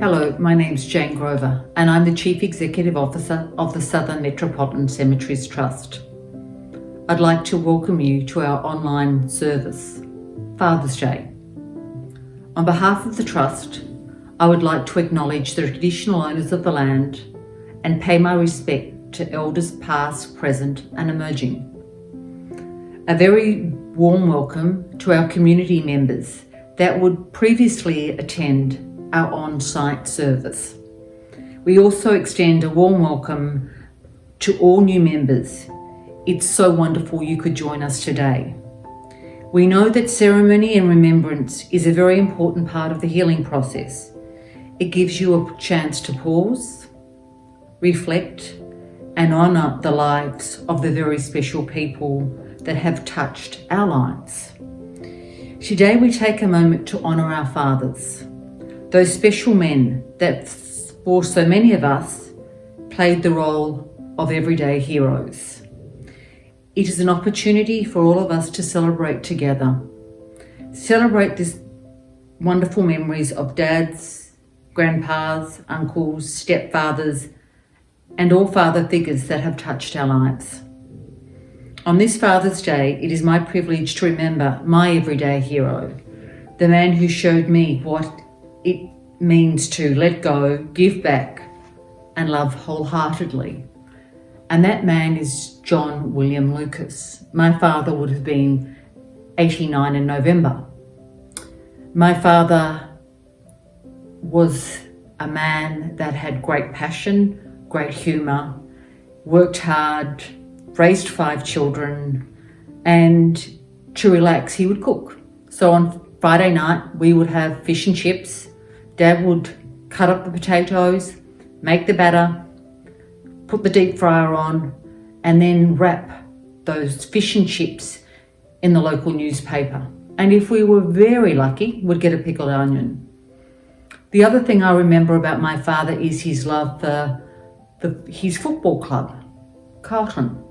Hello, my name's Jane Grover and I'm the Chief Executive Officer of the Southern Metropolitan Cemeteries Trust. I'd like to welcome you to our online service, Father's Day. On behalf of the Trust, I would like to acknowledge the traditional owners of the land and pay my respect to elders past, present and emerging. A very warm welcome to our community members that would previously attend our on-site service. We also extend a warm welcome to all new members. It's so wonderful you could join us today. We know that ceremony and remembrance is a very important part of the healing process. It gives you a chance to pause, reflect, and honour the lives of the very special people that have touched our lives. Today we take a moment to honour our fathers, those special men that for so many of us played the role of everyday heroes. It is an opportunity for all of us to celebrate together. Celebrate these wonderful memories of dads, grandpas, uncles, stepfathers, and all father figures that have touched our lives. On this Father's Day, it is my privilege to remember my everyday hero, the man who showed me what it means to let go, give back, and love wholeheartedly. And that man is John William Lucas. My father would have been 89 in November. My father was a man that had great passion, great humour, worked hard, raised 5 children, and to relax, he would cook. So on Friday night, we would have fish and chips. Dad would cut up the potatoes, make the batter, put the deep fryer on, and then wrap those fish and chips in the local newspaper. And if we were very lucky, we'd get a pickled onion. The other thing I remember about my father is his love for his football club, Carlton.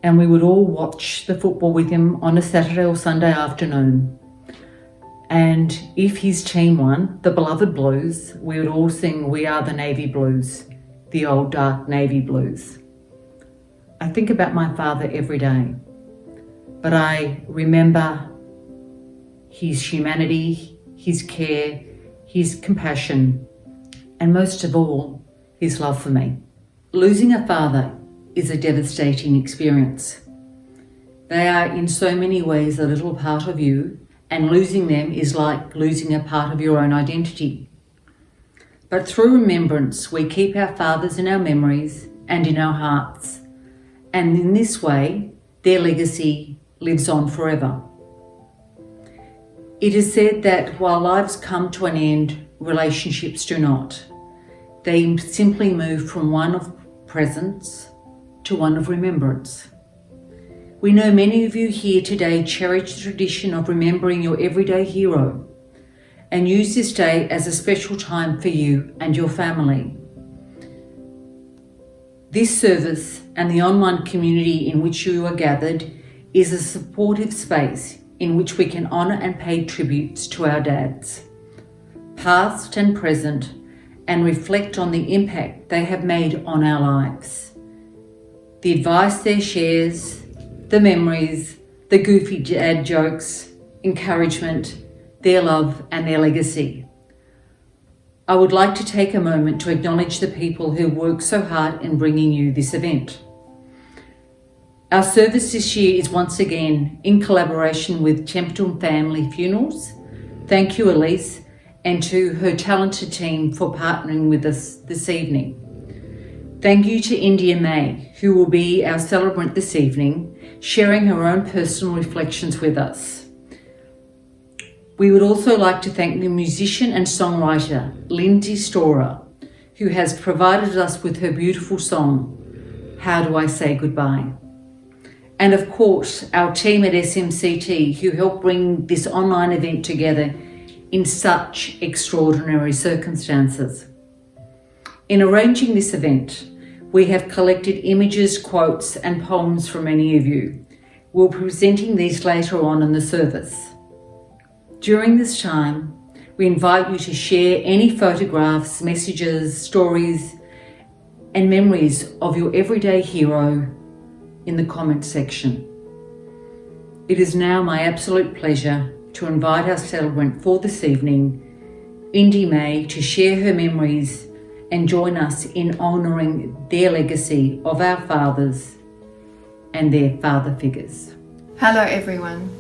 And we would all watch the football with him on a Saturday or Sunday afternoon. And if his team won, the beloved Blues, we would all sing We Are the Navy Blues, the old dark navy blues. I think about my father every day, but I remember his humanity, his care, his compassion, and most of all, his love for me. Losing a father is a devastating experience. They are in so many ways a little part of you, and losing them is like losing a part of your own identity. But through remembrance, we keep our fathers in our memories and in our hearts. And in this way, their legacy lives on forever. It is said that while lives come to an end, relationships do not. They simply move from one of presence to one of remembrance. We know many of you here today cherish the tradition of remembering your everyday hero and use this day as a special time for you and your family. This service and the online community in which you are gathered is a supportive space in which we can honour and pay tributes to our dads, past and present, and reflect on the impact they have made on our lives. The advice they shares, the memories, the goofy dad jokes, encouragement, their love and their legacy. I would like to take a moment to acknowledge the people who worked so hard in bringing you this event. Our service this year is once again in collaboration with Templeton Family Funerals. Thank you, Elise, and to her talented team for partnering with us this evening. Thank you to India May, who will be our celebrant this evening, sharing her own personal reflections with us. We would also like to thank the musician and songwriter, Lindsay Storer, who has provided us with her beautiful song, How Do I Say Goodbye? And of course, our team at SMCT, who helped bring this online event together in such extraordinary circumstances. In arranging this event, we have collected images, quotes, and poems from many of you. We'll be presenting these later on in the service. During this time, we invite you to share any photographs, messages, stories, and memories of your everyday hero in the comments section. It is now my absolute pleasure to invite our celebrant for this evening, Indy May, to share her memories and join us in honouring their legacy of our fathers and their father figures. Hello everyone.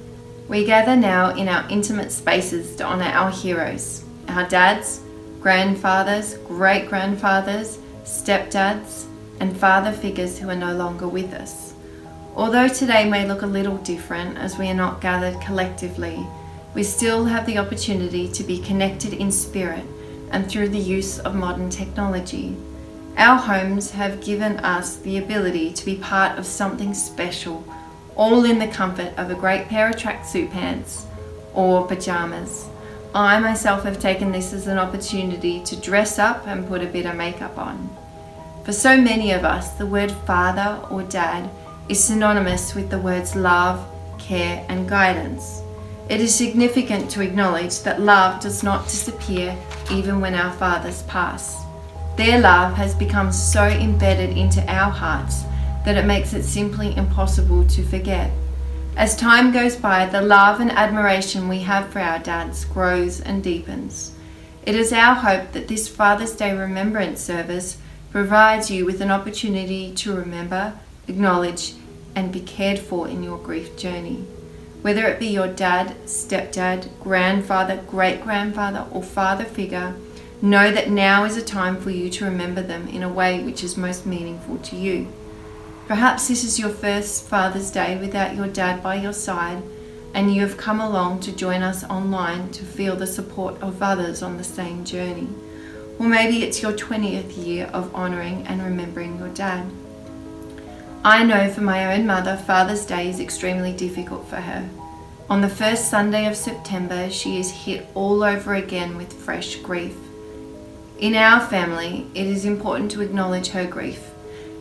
We gather now in our intimate spaces to honour our heroes, our dads, grandfathers, great-grandfathers, stepdads, and father figures who are no longer with us. Although today may look a little different as we are not gathered collectively, we still have the opportunity to be connected in spirit and through the use of modern technology. Our homes have given us the ability to be part of something special, all in the comfort of a great pair of tracksuit pants or pajamas. I myself have taken this as an opportunity to dress up and put a bit of makeup on. For so many of us, the word father or dad is synonymous with the words love, care, and guidance. It is significant to acknowledge that love does not disappear even when our fathers pass. Their love has become so embedded into our hearts that it makes it simply impossible to forget. As time goes by, the love and admiration we have for our dads grows and deepens. It is our hope that this Father's Day Remembrance service provides you with an opportunity to remember, acknowledge, and be cared for in your grief journey. Whether it be your dad, stepdad, grandfather, great-grandfather, or father figure, know that now is a time for you to remember them in a way which is most meaningful to you. Perhaps this is your first Father's Day without your dad by your side, and you have come along to join us online to feel the support of others on the same journey. Or maybe it's your 20th year of honouring and remembering your dad. I know for my own mother, Father's Day is extremely difficult for her. On the first Sunday of September, she is hit all over again with fresh grief. In our family, it is important to acknowledge her grief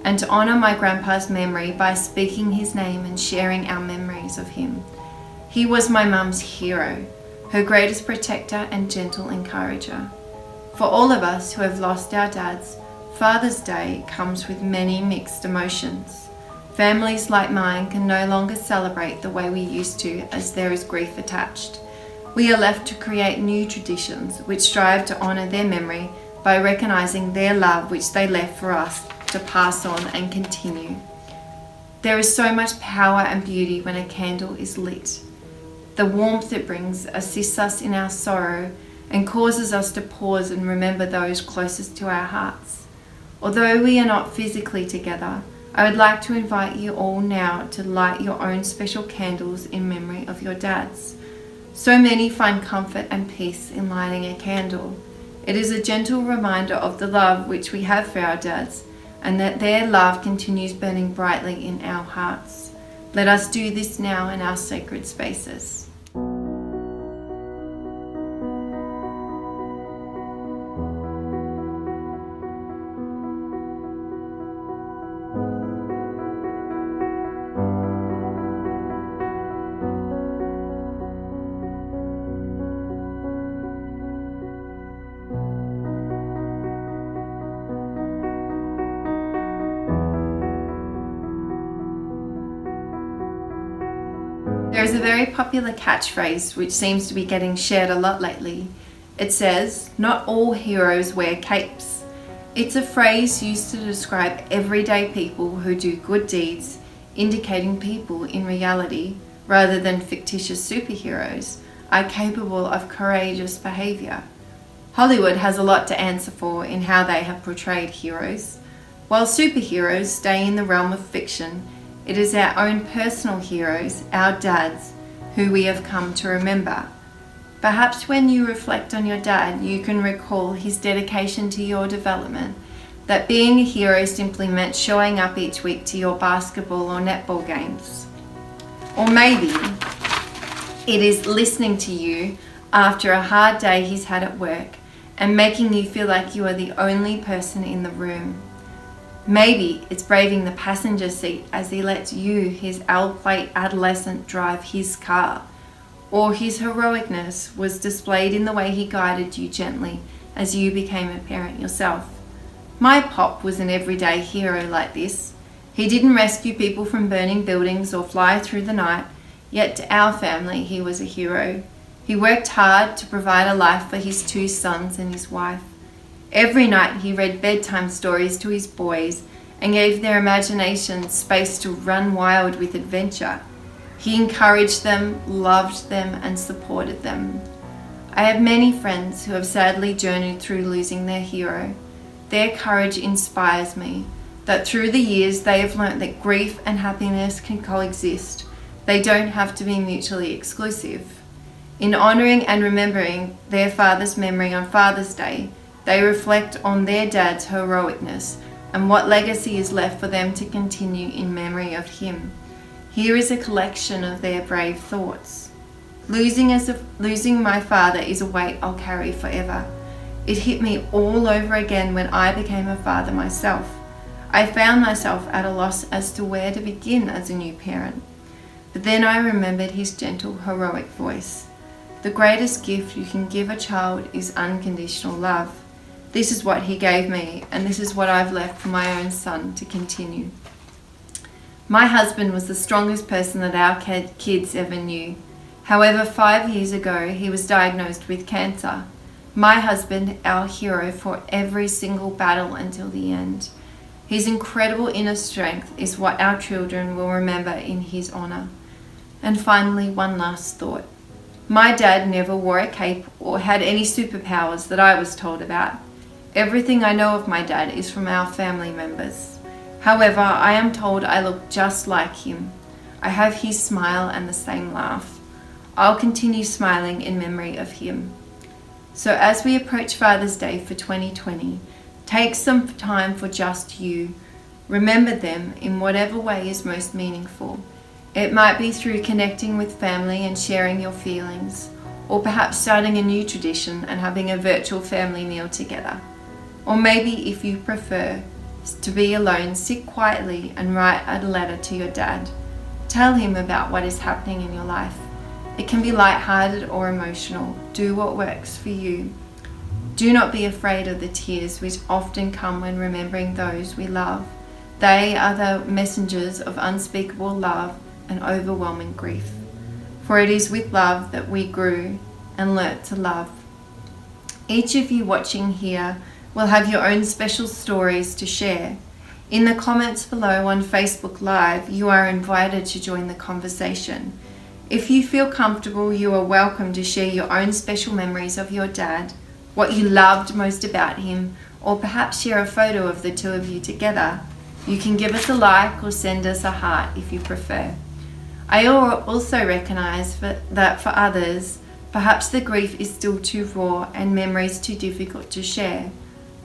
and to honour my grandpa's memory by speaking his name and sharing our memories of him. He was my mum's hero, her greatest protector and gentle encourager. For all of us who have lost our dads, Father's Day comes with many mixed emotions. Families like mine can no longer celebrate the way we used to as there is grief attached. We are left to create new traditions which strive to honour their memory by recognising their love which they left for us to pass on and continue. There is so much power and beauty when a candle is lit. The warmth it brings assists us in our sorrow and causes us to pause and remember those closest to our hearts. Although we are not physically together, I would like to invite you all now to light your own special candles in memory of your dads. So many find comfort and peace in lighting a candle. It is a gentle reminder of the love which we have for our dads, and that their love continues burning brightly in our hearts. Let us do this now in our sacred spaces. There is a very popular catchphrase which seems to be getting shared a lot lately. It says, "Not all heroes wear capes." It's a phrase used to describe everyday people who do good deeds, indicating people in reality, rather than fictitious superheroes, are capable of courageous behaviour. Hollywood has a lot to answer for in how they have portrayed heroes. While superheroes stay in the realm of fiction, it is our own personal heroes, our dads, who we have come to remember. Perhaps when you reflect on your dad, you can recall his dedication to your development, that being a hero simply meant showing up each week to your basketball or netball games. Or maybe it is listening to you after a hard day he's had at work and making you feel like you are the only person in the room. Maybe it's braving the passenger seat as he lets you, his L-plate adolescent, drive his car. Or his heroicness was displayed in the way he guided you gently as you became a parent yourself. My pop was an everyday hero like this. He didn't rescue people from burning buildings or fly through the night, yet to our family he was a hero. He worked hard to provide a life for his 2 sons and his wife. Every night he read bedtime stories to his boys and gave their imaginations space to run wild with adventure. He encouraged them, loved them, and supported them. I have many friends who have sadly journeyed through losing their hero. Their courage inspires me, that through the years they have learnt that grief and happiness can coexist. They don't have to be mutually exclusive. In honouring and remembering their father's memory on Father's Day, they reflect on their dad's heroicness and what legacy is left for them to continue in memory of him. Here is a collection of their brave thoughts. Losing my father is a weight I'll carry forever. It hit me all over again when I became a father myself. I found myself at a loss as to where to begin as a new parent. But then I remembered his gentle, heroic voice. The greatest gift you can give a child is unconditional love. This is what he gave me, and this is what I've left for my own son to continue. My husband was the strongest person that our kids ever knew. However, 5 years ago, he was diagnosed with cancer. My husband, our hero, fought every single battle until the end. His incredible inner strength is what our children will remember in his honour. And finally, one last thought. My dad never wore a cape or had any superpowers that I was told about. Everything I know of my dad is from our family members. However, I am told I look just like him. I have his smile and the same laugh. I'll continue smiling in memory of him. So as we approach Father's Day for 2020, take some time for just you. Remember them in whatever way is most meaningful. It might be through connecting with family and sharing your feelings, or perhaps starting a new tradition and having a virtual family meal together. Or maybe, if you prefer to be alone, sit quietly and write a letter to your dad. Tell him about what is happening in your life. It can be light-hearted or emotional. Do what works for you. Do not be afraid of the tears which often come when remembering those we love. They are the messengers of unspeakable love and overwhelming grief. For it is with love that we grew and learnt to love. Each of you watching here will have your own special stories to share. In the comments below on Facebook Live, you are invited to join the conversation. If you feel comfortable, you are welcome to share your own special memories of your dad, what you loved most about him, or perhaps share a photo of the 2 of you together. You can give us a like or send us a heart if you prefer. I also recognise that for others, perhaps the grief is still too raw and memories too difficult to share.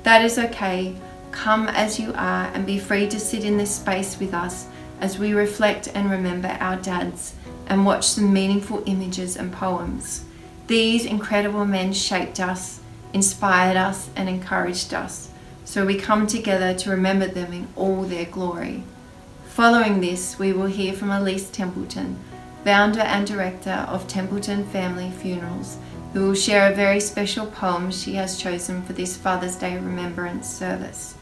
That is okay. Come as you are and be free to sit in this space with us as we reflect and remember our dads and watch some meaningful images and poems. These incredible men shaped us, inspired us, and encouraged us. So we come together to remember them in all their glory. Following this, we will hear from Elise Templeton, founder and director of Templeton Family Funerals, who will share a very special poem she has chosen for this Father's Day Remembrance service.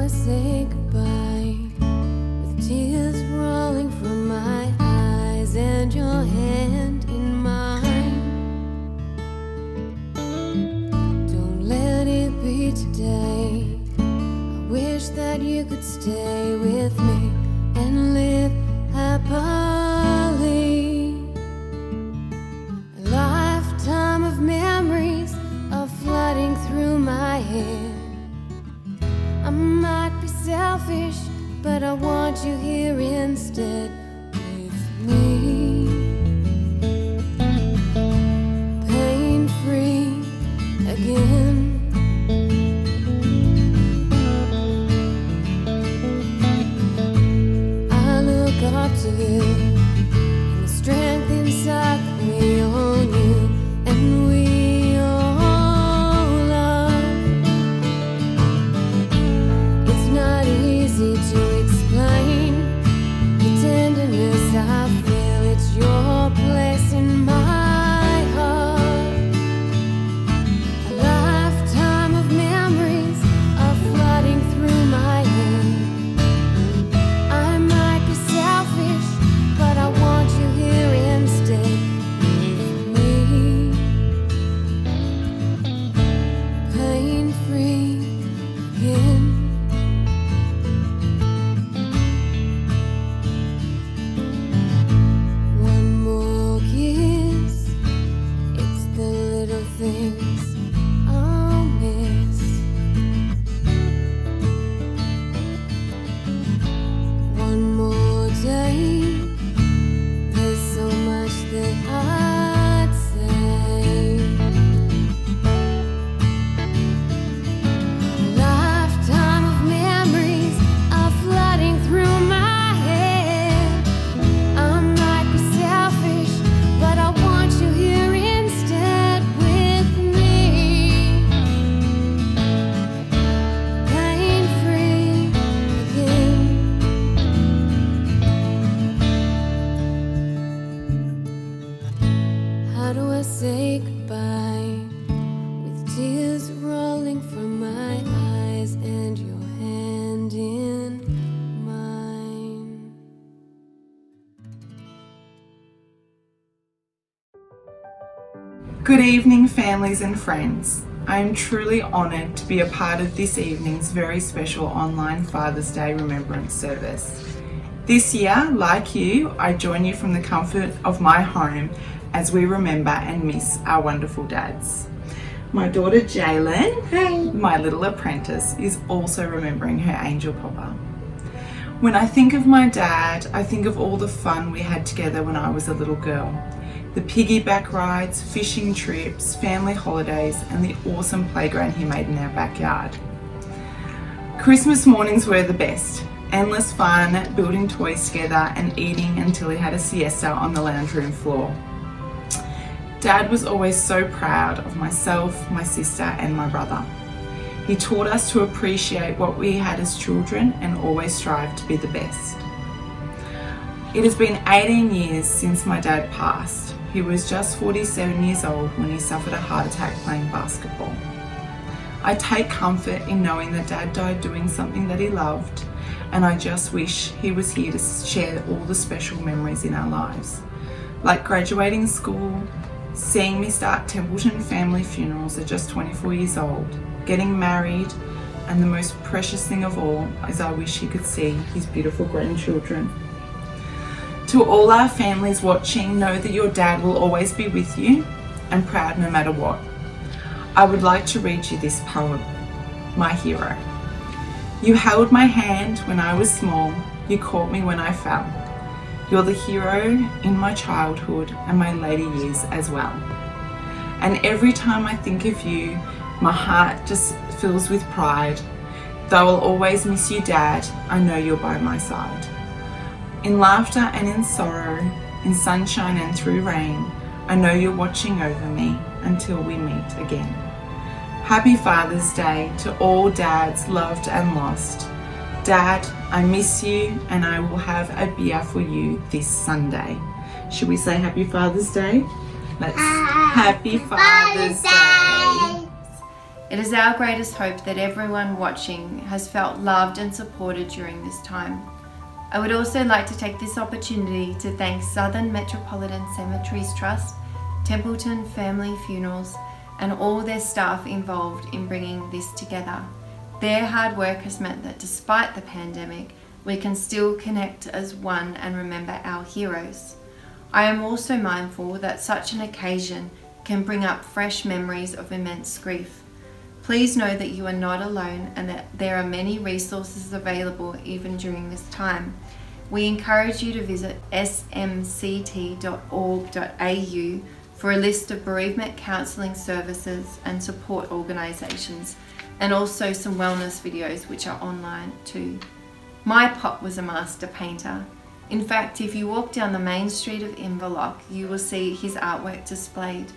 I say goodbye with tears rolling from my eyes and your hand in mine? Don't let it be today. I wish that you could stay with me and live happily. A lifetime of memories are flooding through my head. I might be selfish, but I want you here instead with me. Pain-free again. I look up to you and the strength inside that we all knew and we all love. It's not easy to explain the tenderness I feel. It's your place in my heart. A lifetime of memories are flooding through my head. I might be selfish, but I want you here instead with me. Pain-free again. One more kiss, it's the little things I'll miss. One more day, there's so much that I'd say. A lifetime of memories are flooding through my head. I might be selfish, but I want you here instead with me. Pain-free again. How do I say goodbye with tears rolling from my eyes and your hand in mine? Good evening, families and friends. I am truly honoured to be a part of this evening's very special online Father's Day Remembrance service. This year, like you, I join you from the comfort of my home as we remember and miss our wonderful dads. My daughter Jaylin, my little apprentice, is also remembering her angel papa. When I think of my dad, I think of all the fun we had together when I was a little girl. The piggyback rides, fishing trips, family holidays, and the awesome playground he made in our backyard. Christmas mornings were the best. Endless fun, building toys together and eating until he had a siesta on the lounge room floor. Dad was always so proud of myself, my sister and my brother. He taught us to appreciate what we had as children and always strive to be the best. It has been 18 years since my dad passed. He was just 47 years old when he suffered a heart attack playing basketball. I take comfort in knowing that Dad died doing something that he loved, and I just wish he was here to share all the special memories in our lives, like graduating school, seeing me start Templeton family funerals at just 24 years old, getting married, and the most precious thing of all is I wish he could see his beautiful grandchildren. To all our families watching, know that your dad will always be with you and proud no matter what. I would like to read you this poem, My Hero. You held my hand when I was small, you caught me when I fell. You're the hero in my childhood and my later years as well. And every time I think of you, my heart just fills with pride. Though I'll always miss you, Dad, I know you're by my side. In laughter and in sorrow, in sunshine and through rain, I know you're watching over me until we meet again. Happy Father's Day to all dads loved and lost. Dad, I miss you and I will have a beer for you this Sunday. Should we say Happy Father's Day? Let's Happy Father's Day. It is our greatest hope that everyone watching has felt loved and supported during this time. I would also like to take this opportunity to thank Southern Metropolitan Cemeteries Trust, Templeton Family Funerals, and all their staff involved in bringing this together. Their hard work has meant that despite the pandemic, we can still connect as one and remember our heroes. I am also mindful that such an occasion can bring up fresh memories of immense grief. Please know that you are not alone and that there are many resources available even during this time. We encourage you to visit smct.org.au for a list of bereavement counselling services and support organisations, and also some wellness videos which are online too. My pop was a master painter. In fact, if you walk down the main street of Inverloch, you will see his artwork displayed.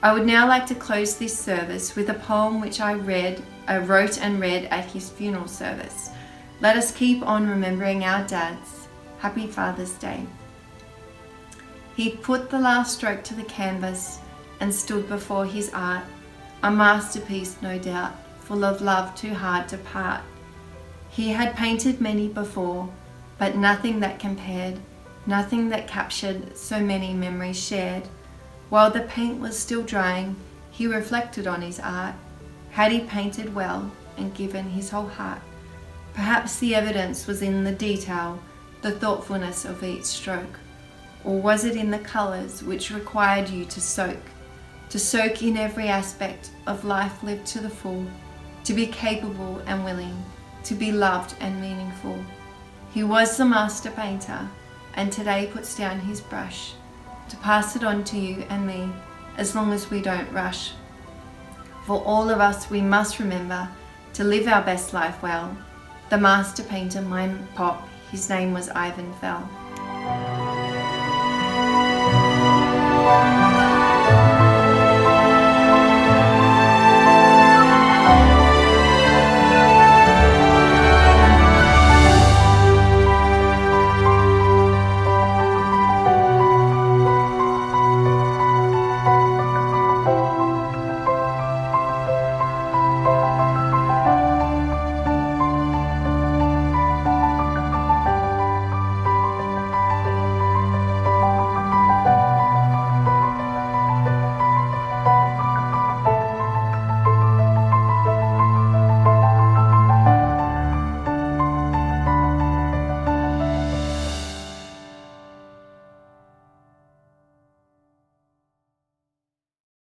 I would now like to close this service with a poem which I wrote and read at his funeral service. Let us keep on remembering our dads. Happy Father's Day. He put the last stroke to the canvas and stood before his art, a masterpiece no doubt, full of love too hard to part. He had painted many before, but nothing that compared, nothing that captured so many memories shared. While the paint was still drying, he reflected on his art. Had he painted well and given his whole heart? Perhaps the evidence was in the detail, the thoughtfulness of each stroke. Or was it in the colours which required you to soak in every aspect of life lived to the full, to be capable and willing, to be loved and meaningful? He was the master painter, and today puts down his brush to pass it on to you and me, as long as we don't rush. For all of us, we must remember to live our best life well. The master painter, mine pop, his name was Ivan Fell.